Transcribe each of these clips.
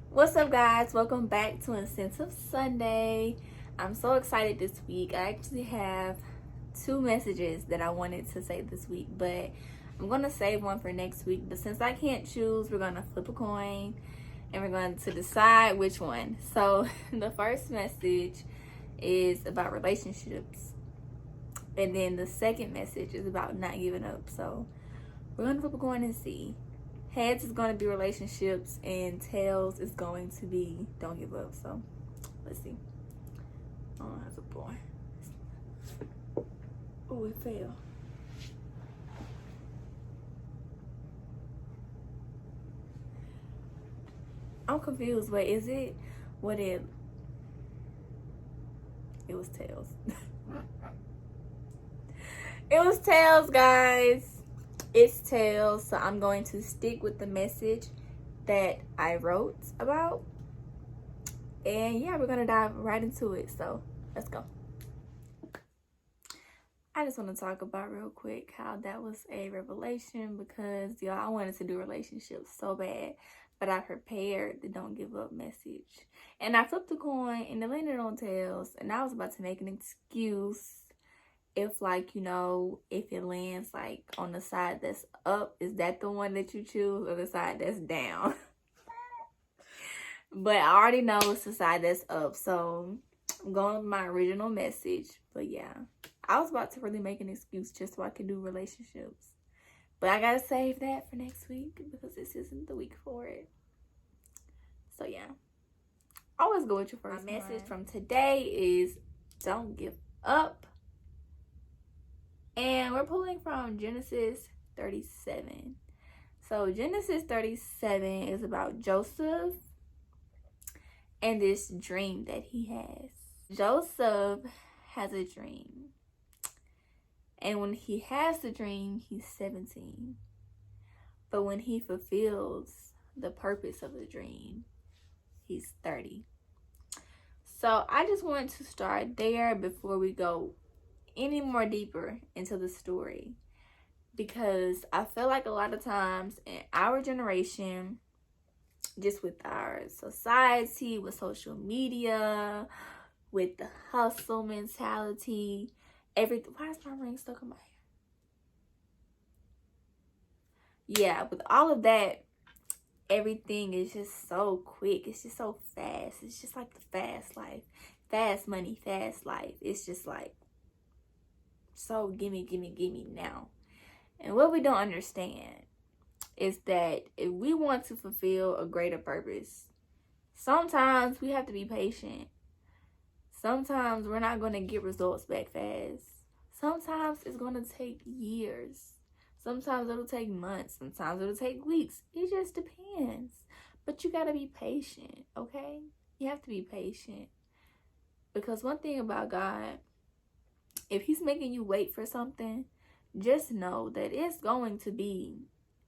What's up, guys? Welcome back to Incentive Sunday. I'm so excited this week. I actually have two messages that I wanted to say this week, but I'm going to save one for next week. But since I can't choose, we're going to flip a coin and we're going to decide which one. So, the first message is about relationships, and then the second message is about not giving up. So, we're going to flip a coin and see. Heads is going to be relationships, and tails is going to be don't give up. So, let's see. Oh, that's a boy. Oh, it fell. I'm confused. Wait, is it what it was tails. It was tails, guys. It's tails. So I'm going to stick with the message that I wrote about. And yeah, we're going to dive right into it. So let's go. I just want to talk about real quick how that was a revelation, because y'all, I wanted to do relationships so bad, but I prepared the don't give up message. And I flipped the coin and it landed on tails, and I was about to make an excuse if, like, you know, if it lands like on the side that's up, is that the one that you choose, or the side that's down? But I already know it's the side that's up, so I'm going with my original message. But yeah, I was about to really make an excuse just so I could do relationships, but I gotta save that for next week because this isn't the week for it. So yeah, always go with your first. My message from today is don't give up. And we're pulling from Genesis 37. So Genesis 37 is about Joseph and this dream that he has. Joseph has a dream. And when he has the dream, he's 17. But when he fulfills the purpose of the dream, he's 30. So I just wanted to start there before we go any more deeper into the story, because I feel like a lot of times in our generation, just with our society, with social media, with the hustle mentality, everything. Why is my ring stuck in my hair? Yeah, with all of that, everything is just so quick. It's just so fast. It's just like the fast life, fast money, fast life. It's just like, so gimme now. And what we don't understand is that if we want to fulfill a greater purpose, sometimes we have to be patient. Sometimes we're not going to get results back fast. Sometimes it's going to take years. Sometimes it'll take months. Sometimes it'll take weeks. It just depends. But you got to be patient, okay? You have to be patient. Because one thing about God, if he's making you wait for something, just know that it's going to be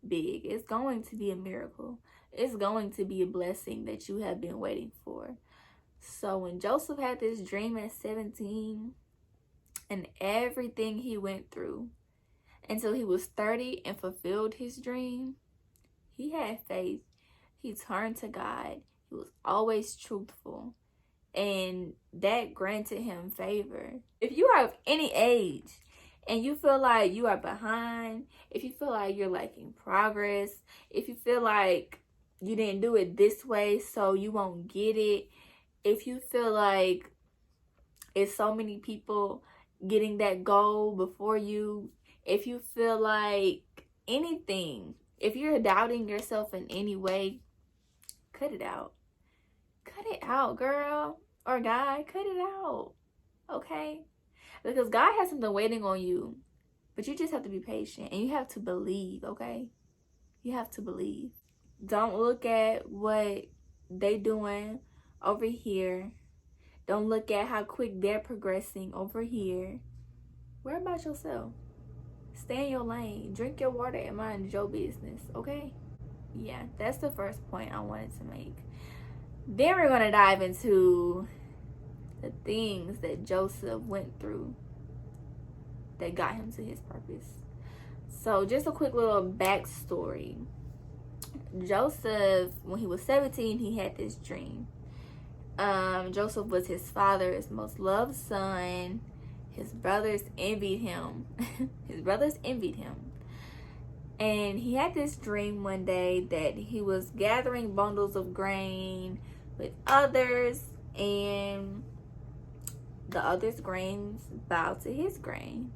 big. It's going to be a miracle. It's going to be a blessing that you have been waiting for. So when Joseph had this dream at 17 and everything he went through until he was 30 and fulfilled his dream, he had faith. He turned to God. He was always truthful. And that granted him favor. If you are of any age and you feel like you are behind, if you feel like you're lacking progress, if you feel like you didn't do it this way so you won't get it, if you feel like it's so many people getting that goal before you, if you feel like anything, if you're doubting yourself in any way, cut it out. Cut it out, girl or guy. Cut it out, okay? Because God has something waiting on you, but you just have to be patient and you have to believe, okay? You have to believe. Don't look at what they doing over here. Don't look at how quick they're progressing over here. Worry about yourself. Stay in your lane. Drink your water and mind your business, okay? Yeah, that's the first point I wanted to make. Then we're going to dive into the things that Joseph went through that got him to his purpose. So just a quick little backstory. Joseph, when he was 17, he had this dream. Joseph was his father's most loved son. His brothers envied him. His brothers envied him. And he had this dream one day that he was gathering bundles of grain with others, and the others' grains bowed to his grain.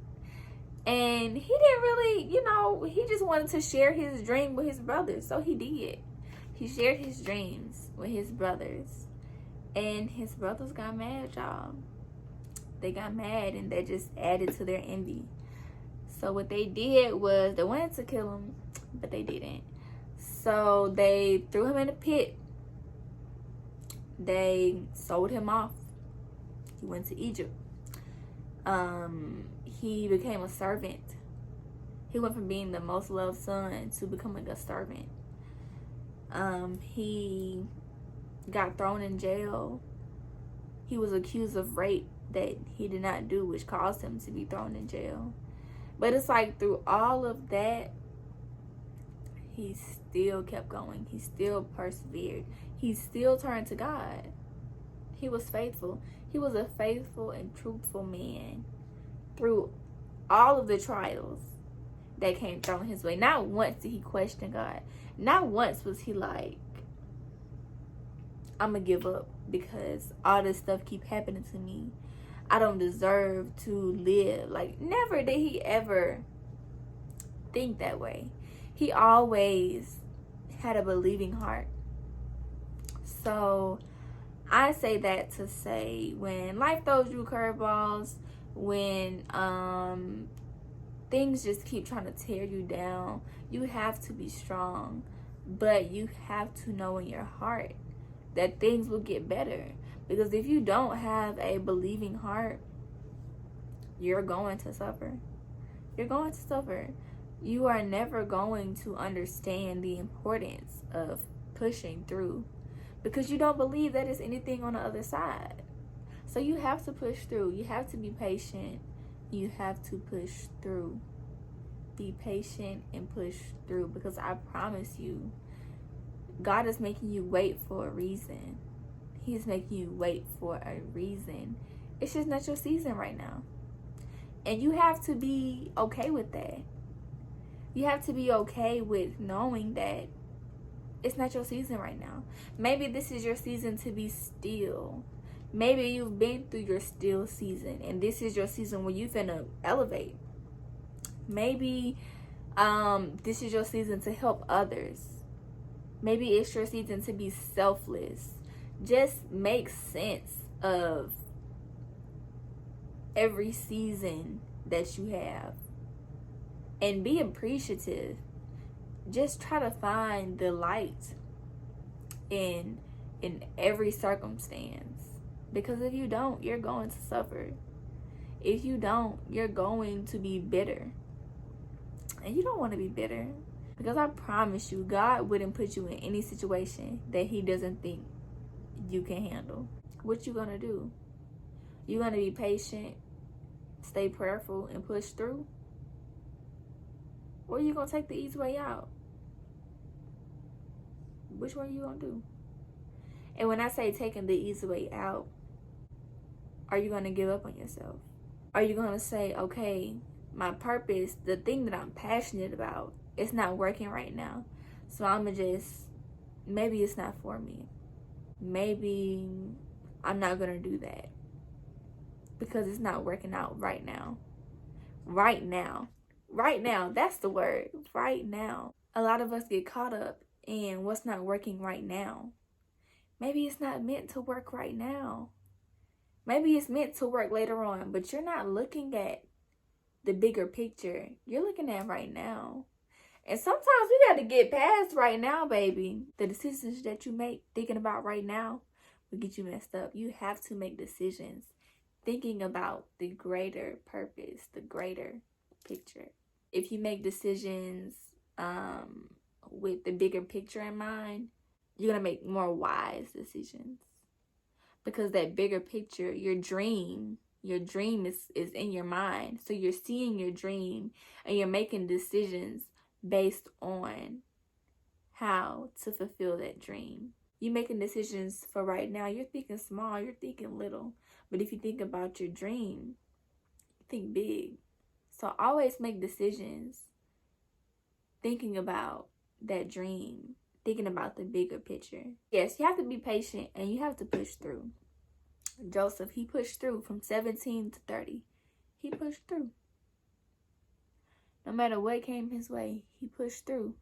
And he didn't really, he just wanted to share his dream with his brothers. So he did. He shared his dreams with his brothers. And his brothers got mad, y'all. They got mad, and that just added to their envy. So what they did was they wanted to kill him, but they didn't. So they threw him in a pit. They sold him off. He went to Egypt. He became a servant. He went from being the most loved son to becoming a servant. He got thrown in jail. He was accused of rape that he did not do, which caused him to be thrown in jail. But it's like through all of that, he still kept going. He still persevered. He still turned to God. He was faithful. He was a faithful and truthful man through all of the trials that came thrown his way. Not once did he question God. Not once was he like, I'm going to give up because all this stuff keep happening to me. I don't deserve to live. Like, never did he ever think that way. He always had a believing heart. So I say that to say, when life throws you curveballs, when things just keep trying to tear you down, you have to be strong. But you have to know in your heart that things will get better. Because if you don't have a believing heart, you're going to suffer. You're going to suffer. You are never going to understand the importance of pushing through, because you don't believe that there's anything on the other side. So you have to push through. You have to be patient. You have to push through. Be patient and push through, because I promise you, God is making you wait for a reason. He's making you wait for a reason. It's just not your season right now. And you have to be okay with that. You have to be okay with knowing that it's not your season right now. Maybe this is your season to be still. Maybe you've been through your still season, and this is your season where you're finna elevate. Maybe this is your season to help others. Maybe it's your season to be selfless. Just make sense of every season that you have and be appreciative. Just try to find the light in every circumstance, because if you don't, you're going to suffer. If you don't, you're going to be bitter, and you don't want to be bitter, because I promise you, God wouldn't put you in any situation that he doesn't think you can handle. What you gonna do? You gonna be patient, stay prayerful, and push through? Or you gonna take the easy way out? Which one you gonna do? And when I say taking the easy way out, are you gonna give up on yourself? Are you gonna say, okay, my purpose, the thing that I'm passionate about, it's not working right now, so I'ma just, maybe it's not for me. Maybe I'm not gonna do that because it's not working out right now. Right now. Right now. That's the word. Right now. A lot of us get caught up in what's not working right now. Maybe it's not meant to work right now. Maybe it's meant to work later on, but you're not looking at the bigger picture. You're looking at right now. And sometimes we got to get past right now, baby. The decisions that you make thinking about right now will get you messed up. You have to make decisions thinking about the greater purpose, the greater picture. If you make decisions with the bigger picture in mind, you're going to make more wise decisions. Because that bigger picture, your dream is in your mind. So you're seeing your dream and you're making decisions based on how to fulfill that dream. You making decisions for right now, you're thinking small, you're thinking little. But if you think about your dream, think big. So always make decisions thinking about that dream, thinking about the bigger picture. Yes, you have to be patient and you have to push through. Joseph, he pushed through from 17 to 30. He pushed through. No matter what came his way, he pushed through.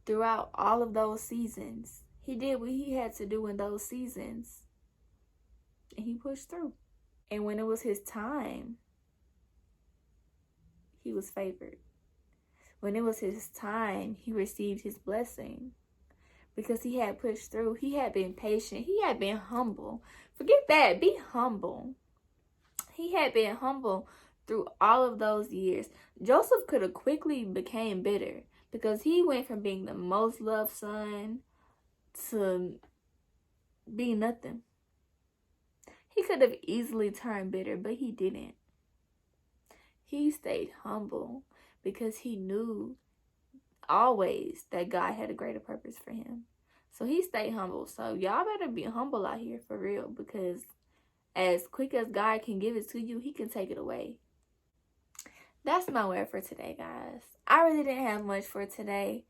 Throughout all of those seasons, he did what he had to do in those seasons. And he pushed through. And when it was his time, he was favored. When it was his time, he received his blessing. Because he had pushed through. He had been patient. He had been humble. Forget that. Be humble. He had been humble through all of those years. Joseph could have quickly became bitter. Because he went from being the most loved son to being nothing. He could have easily turned bitter, but he didn't. He stayed humble because he knew always that God had a greater purpose for him. So he stayed humble. So y'all better be humble out here for real, because as quick as God can give it to you, he can take it away. That's my word for today, guys. I really didn't have much for today.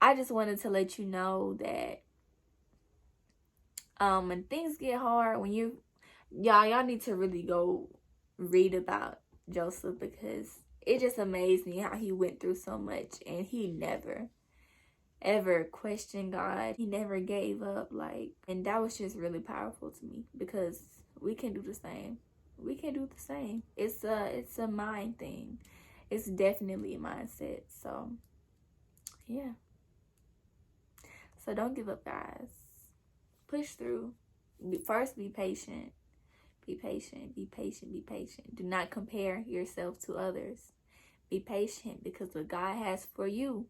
I just wanted to let you know that when things get hard, when y'all need to really go read about Joseph, because it just amazed me how he went through so much and he never ever questioned God. He never gave up, and that was just really powerful to me, because we can do the same. We can do the same. It's a mind thing. It's definitely a mindset. So yeah. So don't give up, guys. Push through. First, be patient. Be patient. Be patient. Be patient. Do not compare yourself to others. Be patient, because what God has for you,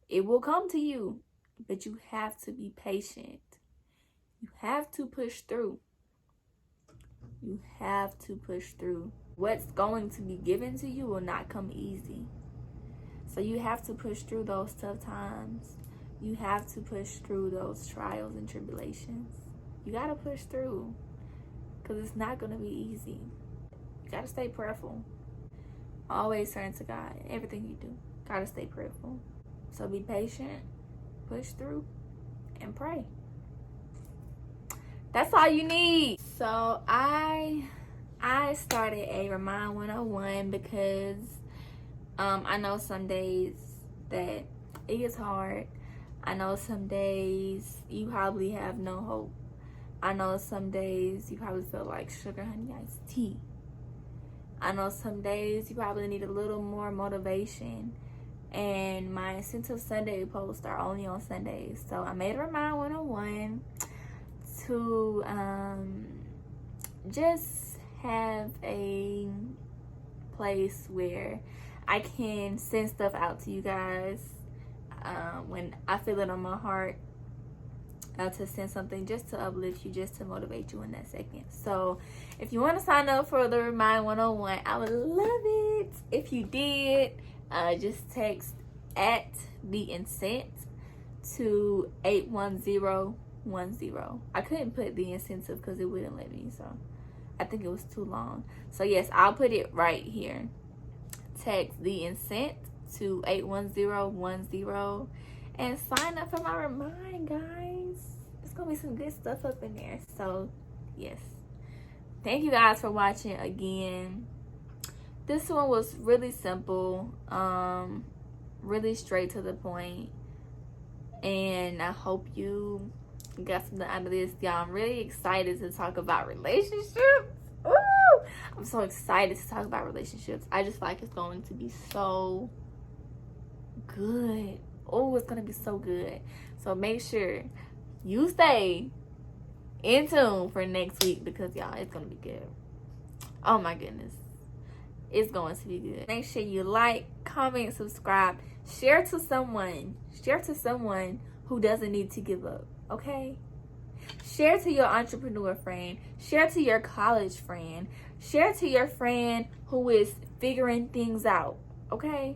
it will come to you. But you have to be patient. You have to push through. You have to push through. What's going to be given to you will not come easy. So you have to push through those tough times. You have to push through those trials and tribulations. You got to push through, because it's not going to be easy. You got to stay prayerful. Always turn to God in everything you do. Got to stay prayerful. So be patient, push through, and pray. That's all you need. So I started a Remind 101 because I know some days that it gets hard. I know some days you probably have no hope. I know some days you probably feel like sugar honey iced tea. I know some days you probably need a little more motivation. And my Incentive Sunday posts are only on Sundays. So I made a Remind 101 to just have a place where I can send stuff out to you guys when I feel it on my heart, to send something just to uplift you, just to motivate you in that second. So if you want to sign up for the Remind 101, I would love it if you did. Just text at the Incent to 81010. I couldn't put the incentive because it wouldn't let me, so I think it was too long. So yes, I'll put it right here. Text the Incent to 81010 and sign up for my Remind, guys. There's gonna be some good stuff up in there. So yes, thank you guys for watching again. This one was really simple, really straight to the point, and I hope you got something out of this. Y'all, I'm really excited to talk about relationships. Woo! I'm so excited to talk about relationships. I just feel like it's going to be so good. Oh, it's gonna be so good. So make sure you stay in tune for next week, because y'all, it's gonna be good. Oh my goodness, it's going to be good. Make sure you like, comment, subscribe, share to someone who doesn't need to give up. Okay, share to your entrepreneur friend, share to your college friend, share to your friend who is figuring things out. Okay,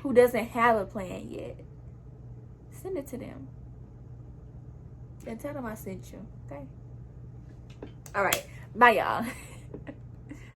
who doesn't have a plan yet. Send it to them. And tell them I sent you. Okay? All right. Bye, y'all.